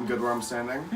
I'm good where I'm standing.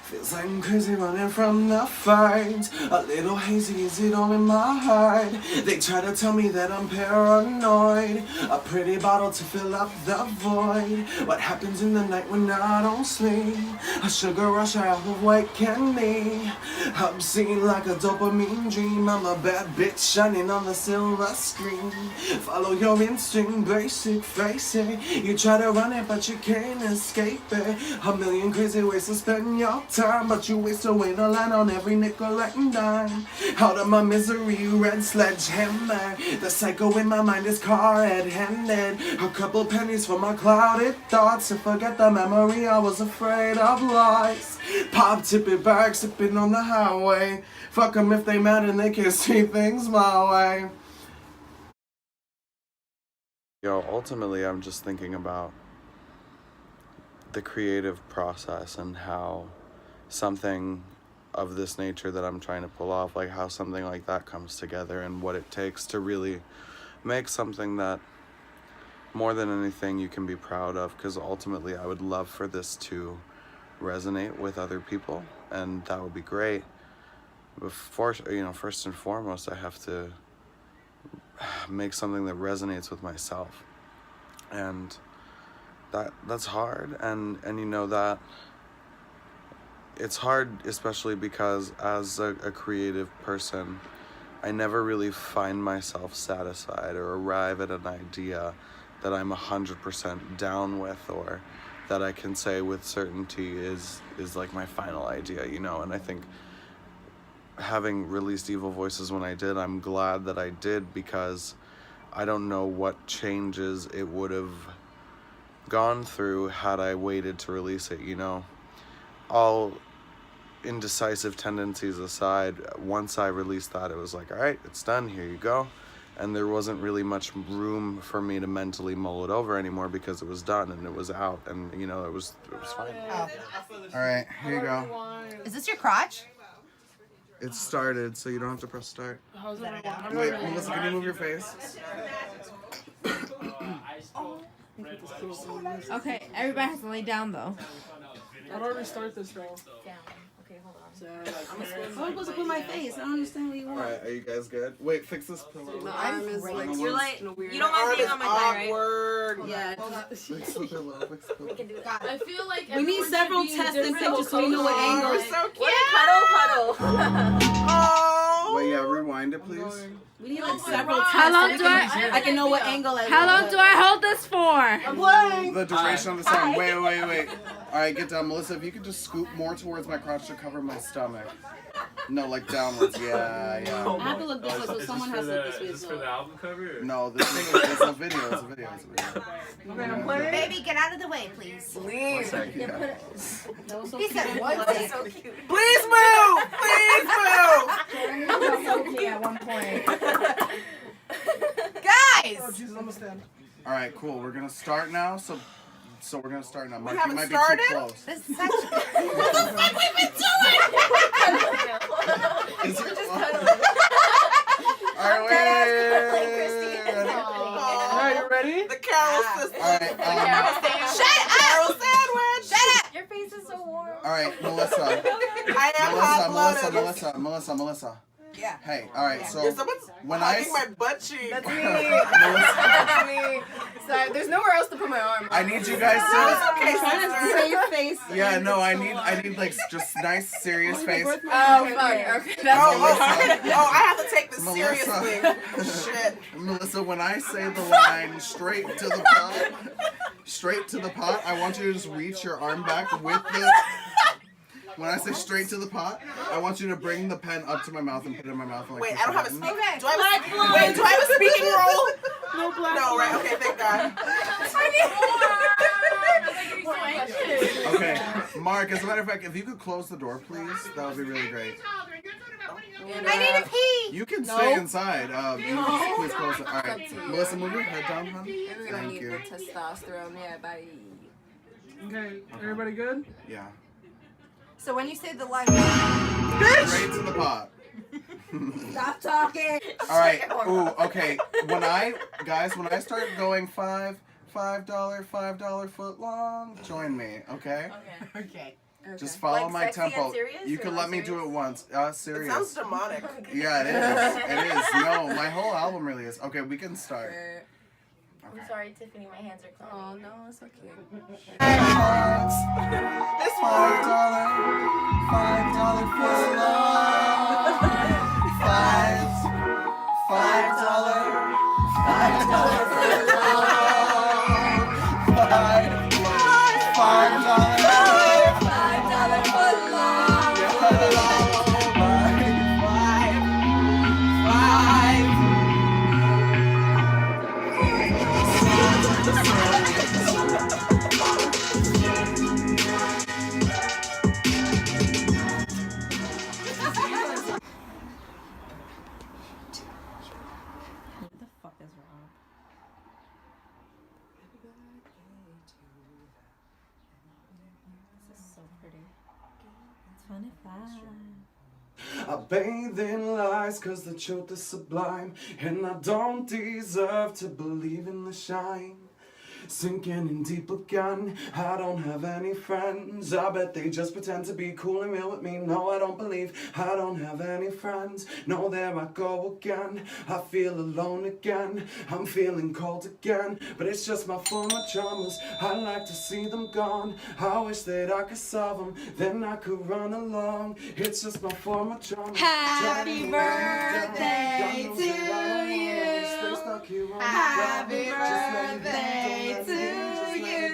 Feels like I'm crazy running from the fight. A little hazy, is it all in my heart? They try to tell me that I'm paranoid. A pretty bottle to fill up the void. What happens in the night when I don't sleep? A sugar rush out of white candy. Obscene like a dopamine dream. I'm a bad bitch shining on the silver screen. Follow your instinct, basic, face it. You try to run it, but you can't escape it. A million crazy ways to spend your time, but you waste away the line on every nickel and dime. Out of my misery, red sledgehammer. The psycho in my mind is car red-handed. A couple pennies for my clouded thoughts. To forget the memory, I was afraid of lies. Pop tippy back, sipping on the highway. Fuck them if they mad and they can't see things my way. Yo, ultimately, I'm just thinking about the creative process and how something of this nature that I'm trying to pull off, like how something like that comes together and what it takes to really make something that more than anything you can be proud of, because ultimately I would love for this to resonate with other people, and that would be great. Before, first and foremost, I have to make something that resonates with myself, and that's hard, and you know that it's hard, especially because as a creative person, I never really find myself satisfied or arrive at an idea that I'm 100% down with, or that I can say with certainty is like my final idea, and I think having released Evil Voices when I did, I'm glad that I did, because I don't know what changes it would have gone through had I waited to release it, All indecisive tendencies aside, once I released that, it was like, all right, it's done, here you go. And there wasn't really much room for me to mentally mull it over anymore, because it was done and it was out, and it was fine. Oh. All right, here you go. Is this your crotch? It started, so you don't have to press start. How's everyone? Wait, Melissa, can you move your face? Okay, everybody has to lay down though. How do I restart this though? Down. Okay, hold on. I'm supposed to put my face. I don't understand what you want. Alright, are you guys good? Wait, fix this pillow. The arm is great. like, You're like, weird. you don't mind being on my thigh, right? Awkward. Yeah. Fix the pillow, fix the pillow. I feel like We need several tests and pictures so we know what angle. angle. We're so cute. Cuddle, cuddle. Wait, yeah, rewind it, please. We need like several tests. How long so do I can know what angle I How long do I hold this for? The duration of the song. Wait. Alright, get down. Melissa, if you could just scoop more towards my crotch to cover my stomach. No, like downwards. Yeah. I have to look this way, so someone has to look this way. Is this for the album cover? Or? No, this thing is a video. Baby, get out of the way, please. One sec, yeah. That was so He cute. said one thing. So cute. Please move! Please move! At one point. Guys! Oh, Jesus, I'm gonna stand. Alright, cool. We're gonna start now. So we're gonna start now. Mark, you haven't might started? be too close. This is such... What the fuck have you been doing? Is it Alright, Alright, you ready? The Carol sister. Alright, Shut up! Carol sandwich. Shut up! Your face is so warm. alright, Melissa. I am hot blooded. Melissa. Yeah. Hey, alright, so Someone's when hugging my butt cheek. That's me. That's me. Sorry, there's nowhere else to put my arm. I need you guys to Okay, sister. Save face. yeah, no, I need like just nice serious face. Oh, fuck. Okay, that's I have to take this Melissa. seriously. Shit. Melissa, when I say the line straight to the pot, I want you to just reach your arm back with the. When I say straight to the pot, I want you to bring the pen up to my mouth and put it in my mouth. And, like, Wait, push I don't the have a button. speaking. Do I have a speaking role? No black. No, right? Okay, thank God. Okay, Mark, as a matter of fact, if you could close the door, please, that would be really great. I need a pee! You can stay inside. You just please close it. All right, Melissa, move your head down, hon. Thank you. testosterone, yeah, buddy. Okay, everybody good? Yeah. So when you say the line... Straight to the pot. Stop talking. All right. Ooh, okay. When I start going $5 Footlong, join me, okay? Okay. Just follow Like my sexy and tempo. serious, You or can not let me do serious? it once. It Serious. sounds demonic. Yeah, it is. It is. No, my whole album really is. Okay, we can start. I'm sorry, Tiffany, my hands are clean. Oh no, it's so cute. This $5 What the fuck is wrong? This is so pretty. 25. I bathe in lies cause the truth is sublime, and I don't deserve to believe in the shine. Sinking in deep again, I don't have any friends. I bet they just pretend to be cool and real with me. No, I don't believe I don't have any friends. No, there I go again. I feel alone again. I'm feeling cold again. But it's just my former traumas. I like to see them gone. I wish that I could solve them, then I could run along. It's just my former traumas. Happy birthday to you. Happy birthday to you.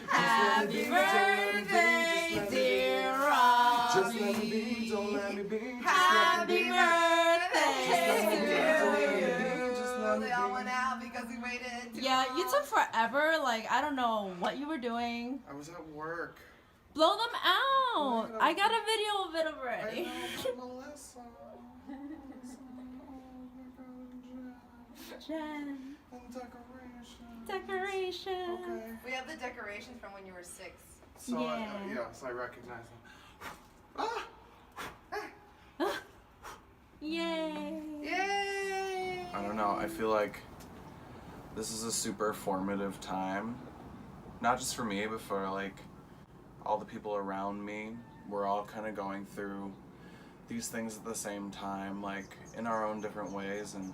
Happy birthday, dear Robby. Happy birthday to you. They all went out because we waited. Yeah, you took forever. Like, I don't know what you were doing. I was at work. Blow them out. I got a video of it I already. know, Melissa. Jen. Decoration. Decoration. Okay. We have the decorations from when you were 6. So Yeah. so I recognize them. Yay. Yay! I don't know. I feel like this is a super formative time, not just for me, but for like all the people around me. We're all kind of going through these things at the same time, like in our own different ways, and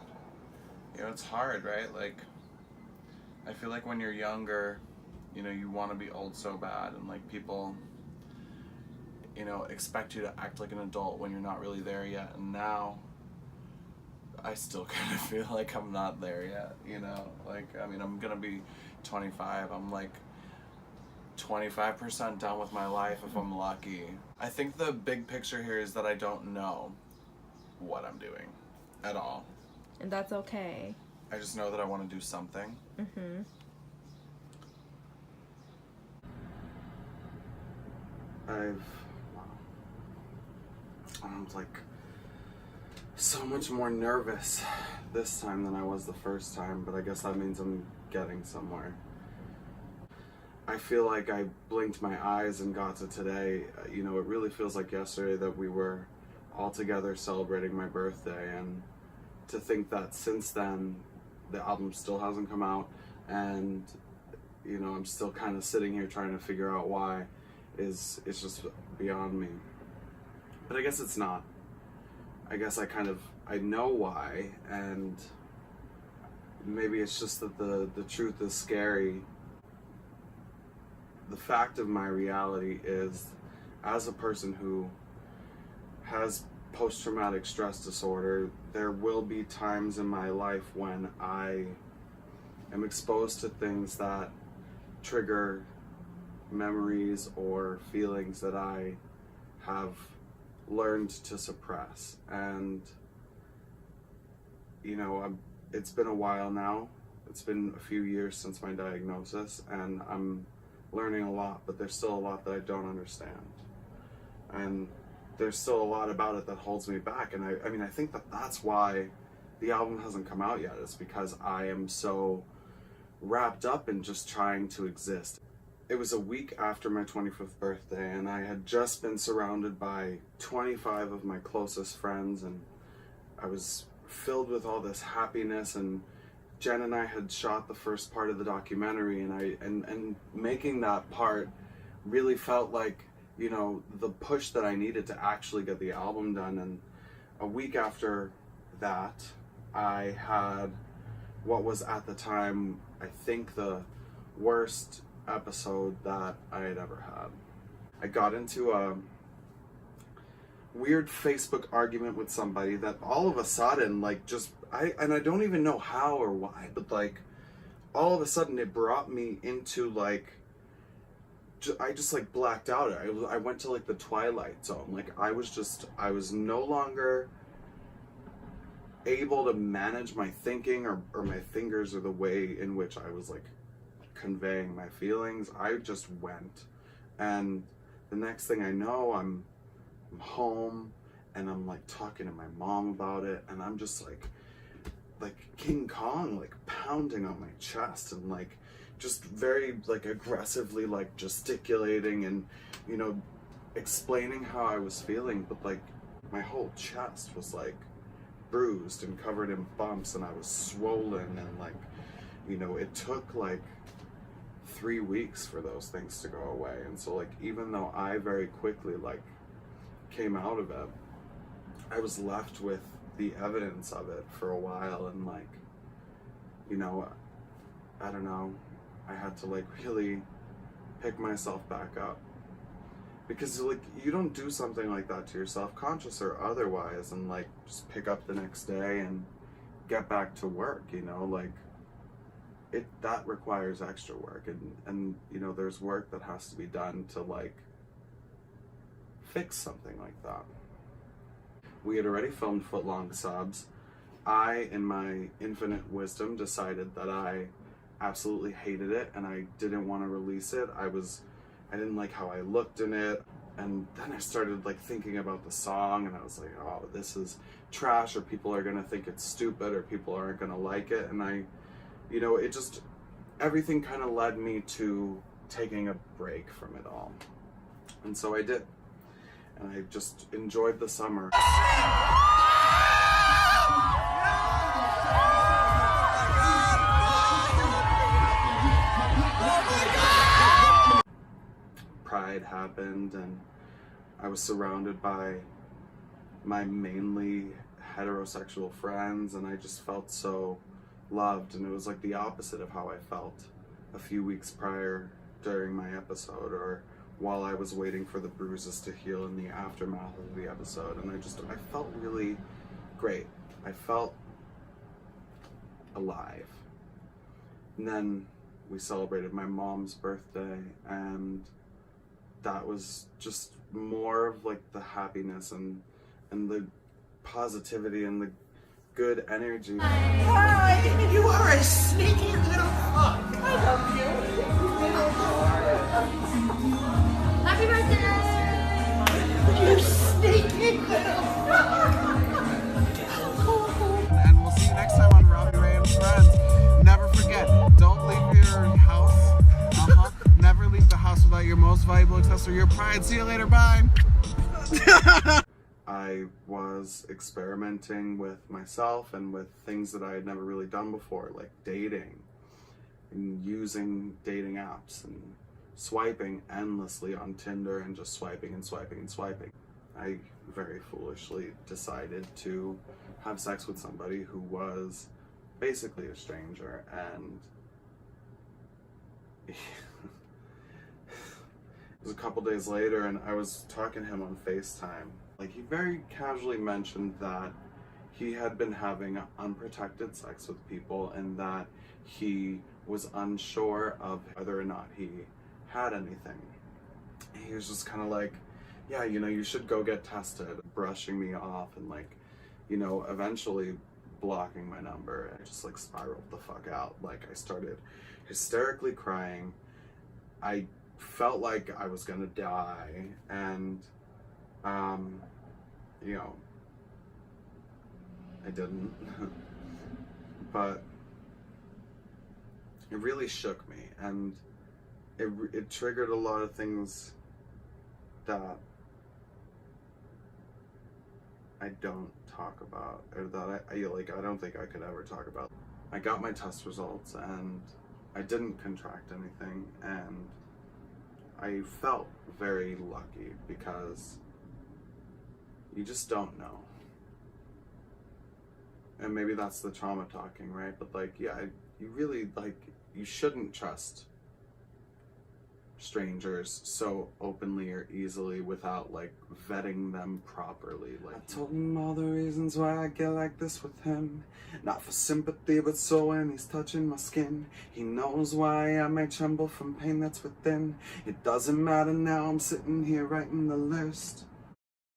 you know, it's hard, right? Like, I feel like when you're younger, you know, you want to be old so bad, and like people, you know, expect you to act like an adult when you're not really there yet. And now I still kind of feel like I'm not there yet, you know? Like, I mean, I'm gonna be 25. I'm like 25% done with my life if I'm lucky. I think the big picture here is that I don't know what I'm doing at all. And that's okay. I just know that I want to do something. Mm-hmm. I'm like so much more nervous this time than I was the first time, but I guess that means I'm getting somewhere. I feel like I blinked my eyes and got to today. You know, it really feels like yesterday that we were all together celebrating my birthday, and to think that since then the album still hasn't come out, and you know, I'm still kind of sitting here trying to figure out why it's just beyond me. But I guess it's not. I guess I know why, and maybe it's just that the truth is scary. The fact of my reality is, as a person who has post-traumatic stress disorder, there will be times in my life when I am exposed to things that trigger memories or feelings that I have learned to suppress. And you know, it's been a while now. It's been a few years since my diagnosis, and I'm learning a lot, but there's still a lot that I don't understand. And there's still a lot about it that holds me back. And I mean, I think that that's why the album hasn't come out yet. It's because I am so wrapped up in just trying to exist. it was a week after my 25th birthday, and I had just been surrounded by 25 of my closest friends, and I was filled with all this happiness, and Jen and I had shot the first part of the documentary, and making that part really felt like, you know, the push that I needed to actually get the album done. And a week after that, I had what was at the time, I think, the worst episode that I had ever had. I got into a weird Facebook argument with somebody that all of a sudden, like, I don't even know how or why, but like all of a sudden it brought me into like, I just like blacked out. I went to like the twilight zone. Like I was no longer able to manage my thinking or my fingers or the way in which I was like conveying my feelings. I just went, and the next thing I know, I'm home and I'm like talking to my mom about it, and I'm just like King Kong, like pounding on my chest and like just very like aggressively like gesticulating and, you know, explaining how I was feeling, but like my whole chest was like bruised and covered in bumps, and I was swollen, and like, you know, it took like 3 weeks for those things to go away. And so like, even though I very quickly like came out of it, I was left with the evidence of it for a while, and like, you know, I don't know, I had to like really pick myself back up, because like you don't do something like that to yourself, conscious or otherwise, and like just pick up the next day and get back to work, you know, like that requires extra work, and you know, there's work that has to be done to like fix something like that. We had already filmed Footlong subs. I, in my infinite wisdom, decided that I absolutely hated it and I didn't want to release it. I didn't like how I looked in it. And then I started like thinking about the song, and I was like, oh, this is trash, or people are gonna think it's stupid, or people aren't gonna like it. And I, you know, it just, everything kind of led me to taking a break from it all. And so I did. And I just enjoyed the summer. Pride happened, and I was surrounded by my mainly heterosexual friends, and I just felt so loved. And it was like the opposite of how I felt a few weeks prior during my episode, or while I was waiting for the bruises to heal in the aftermath of the episode. And I felt really great. I felt alive. And then we celebrated my mom's birthday, and that was just more of like the happiness and the positivity and the good energy. Hi, you are a sneaky little fuck. I love you. Happy birthday! You sneaky little fuck. And we'll see you next time on Robby Rayy and Friends. Never forget, don't leave your house. Never leave the house without your most valuable accessory, your pride. See you later, bye. I was experimenting with myself and with things that I had never really done before, like dating and using dating apps and swiping endlessly on Tinder and just swiping and swiping and swiping. I very foolishly decided to have sex with somebody who was basically a stranger, and it was a couple days later, and I was talking to him on FaceTime. Like, he very casually mentioned that he had been having unprotected sex with people, and that he was unsure of whether or not he had anything. He was just kind of like, yeah, you know, you should go get tested, brushing me off, and like, you know, eventually blocking my number. I just like spiraled the fuck out. Like, I started hysterically crying. I felt like I was gonna die, and you know, I didn't. But it really shook me, and it triggered a lot of things that I don't talk about, or that I don't think I could ever talk about. I got my test results and I didn't contract anything, and I felt very lucky because you just don't know. And maybe that's the trauma talking, right? But like, yeah, you really, like, you shouldn't trust strangers so openly or easily without like vetting them properly. Like, I told him all the reasons why I get like this with him, not for sympathy but so when he's touching my skin, he knows why I may tremble from pain that's within. It doesn't matter now, I'm sitting here writing the list.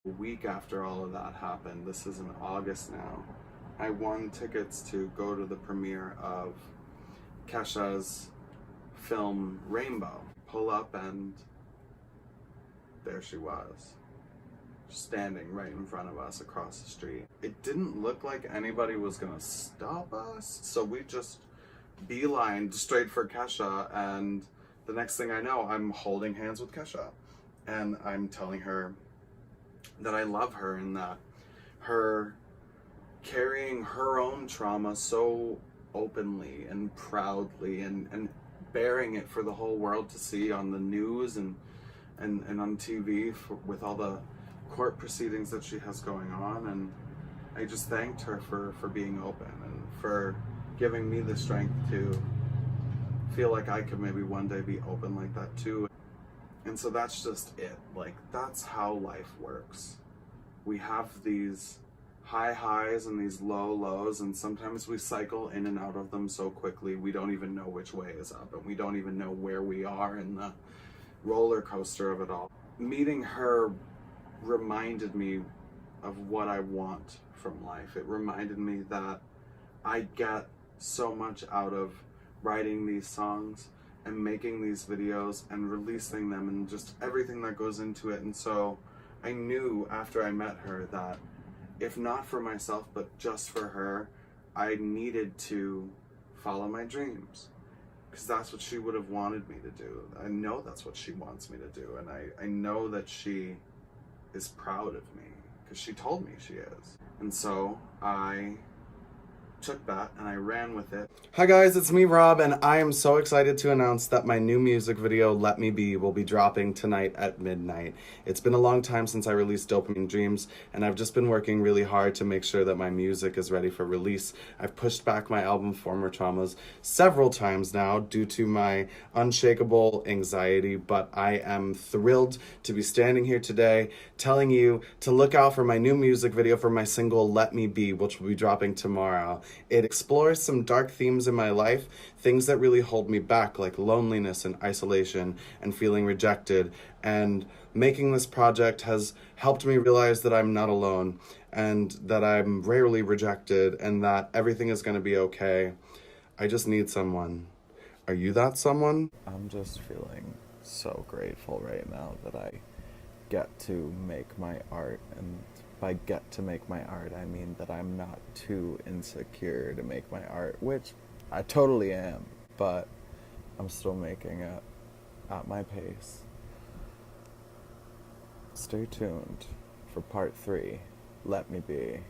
A week after all of that happened, this is in August now, I won tickets to go to the premiere of Kesha's film Rainbow. Pull up and there she was, standing right in front of us across the street. It didn't look like anybody was gonna stop us, so we just beelined straight for Kesha, and the next thing I know, I'm holding hands with Kesha and I'm telling her that I love her and that her carrying her own trauma so openly and proudly and bearing it for the whole world to see on the news and on TV with all the court proceedings that she has going on. And I just thanked her for being open and for giving me the strength to feel like I could maybe one day be open like that too. And so that's just it. Like, that's how life works. We have these high highs and these low lows, and sometimes we cycle in and out of them so quickly we don't even know which way is up, and we don't even know where we are in the roller coaster of it all. Meeting her reminded me of what I want from life. It reminded me that I get so much out of writing these songs and making these videos and releasing them and just everything that goes into it. And so I knew after I met her that if not for myself, but just for her, I needed to follow my dreams, because that's what she would have wanted me to do. I know that's what she wants me to do, and I know that she is proud of me, because she told me she is. And so I took that and I ran with it. Hi guys, it's me, Rob, and I am so excited to announce that my new music video, Let Me Be, will be dropping tonight at midnight. It's been a long time since I released Dopamine Dreams, and I've just been working really hard to make sure that my music is ready for release. I've pushed back my album Former Traumas several times now due to my unshakable anxiety, but I am thrilled to be standing here today telling you to look out for my new music video for my single Let Me Be, which will be dropping tomorrow. It explores some dark themes in my life, things that really hold me back, like loneliness and isolation and feeling rejected. And making this project has helped me realize that I'm not alone and that I'm rarely rejected and that everything is going to be okay. I just need someone. Are you that someone? I'm just feeling so grateful right now that I get to make my art, and by get to make my art, I mean that I'm not too insecure to make my art, which I totally am, but I'm still making it at my pace. Stay tuned for part 3, Let Me Be.